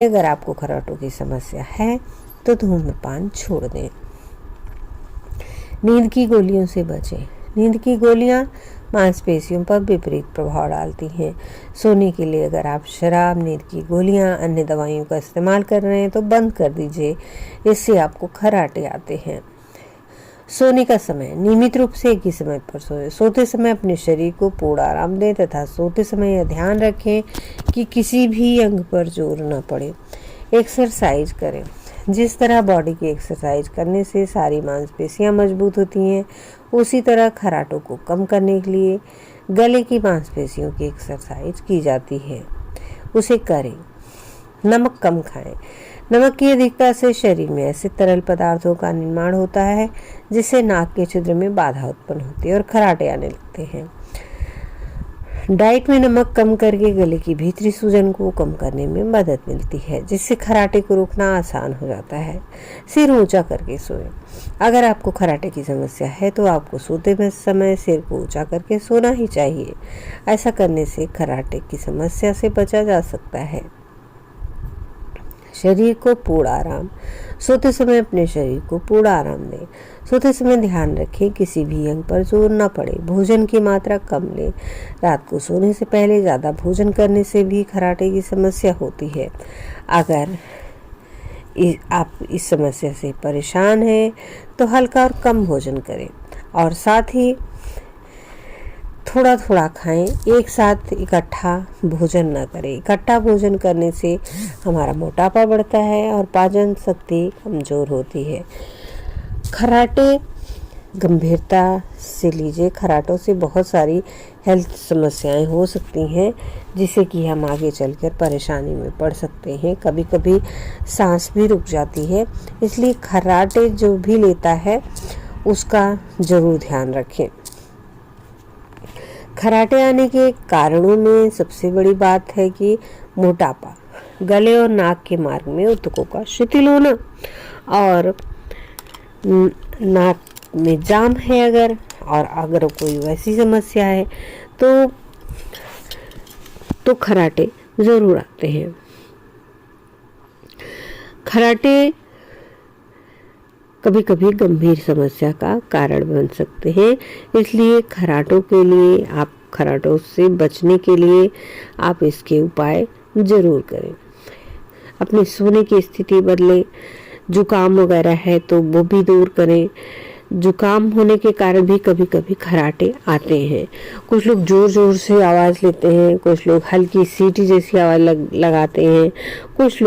अगर आपको खर्राटों की समस्या है तो धूम्रपान छोड़ दें। नींद की गोलियों से बचें। नींद की गोलियां मांसपेशियों पर विपरीत प्रभाव डालती हैं। सोने के लिए अगर आप शराब, नींद की गोलियां, अन्य दवाइयों का इस्तेमाल कर रहे हैं तो बंद कर दीजिए, इससे आपको खर्राटे आते हैं। सोने का समय नियमित रूप से एक ही समय पर सोएं। सोते समय अपने शरीर को पूर्ण आराम दें तथा सोते समय यह ध्यान रखें कि किसी भी अंग पर जोर न पड़े। एक्सरसाइज करें। जिस तरह बॉडी की एक्सरसाइज करने से सारी मांसपेशियां मजबूत होती हैं, उसी तरह खर्राटों को कम करने के लिए गले की मांसपेशियों की एक्सरसाइज की जाती है, उसे करें। नमक कम खाएं। नमक की अधिकता से शरीर में ऐसे तरल पदार्थों का निर्माण होता है जिससे नाक के छिद्र में बाधा उत्पन्न होती है और खर्राटे आने लगते हैं। डाइट में नमक कम करके गले की भीतरी सूजन को कम करने में मदद मिलती है, जिससे खर्राटे को रोकना आसान हो जाता है। सिर ऊंचा करके सोएं। अगर आपको खर्राटे की समस्या है तो आपको सोते समय सिर को ऊंचा करके सोना ही चाहिए। ऐसा करने से खर्राटे की समस्या से बचा जा सकता है। शरीर को पूर्ण आराम। सोते समय अपने शरीर को पूर्ण आराम दें। सोते समय ध्यान रखें किसी भी अंग पर जोर न पड़े। भोजन की मात्रा कम लें। रात को सोने से पहले ज़्यादा भोजन करने से भी खर्राटे की समस्या होती है। अगर आप इस समस्या से परेशान हैं तो हल्का और कम भोजन करें और साथ ही थोड़ा थोड़ा खाएं। एक साथ इकट्ठा भोजन न करें। इकट्ठा भोजन करने से हमारा मोटापा बढ़ता है और पाचन शक्ति कमज़ोर होती है। खर्राटे गंभीरता से लीजिए। खर्राटों से बहुत सारी हेल्थ समस्याएं हो सकती हैं, जिससे कि हम आगे चलकर परेशानी में पड़ सकते हैं। कभी कभी सांस भी रुक जाती है, इसलिए खर्राटे जो भी लेता है उसका ज़रूर ध्यान रखें। खर्राटे आने के कारणों में सबसे बड़ी बात है कि मोटापा, गले और नाक के मार्ग में ऊतकों का शिथिल होना और नाक में जाम है अगर कोई वैसी समस्या है तो खर्राटे ज़रूर आते हैं। खर्राटे कभी कभी गंभीर समस्या का कारण बन सकते हैं, इसलिए खर्राटों से बचने के लिए आप इसके उपाय जरूर करें। अपने सोने की स्थिति बदलें। जुकाम वगैरह है तो वो भी दूर करें। जुकाम होने के कारण भी कभी कभी खर्राटे आते हैं। कुछ लोग जोर जोर से आवाज़ लेते हैं, कुछ लोग हल्की सीटी जैसी आवाज़ लगाते हैं, कुछ लोग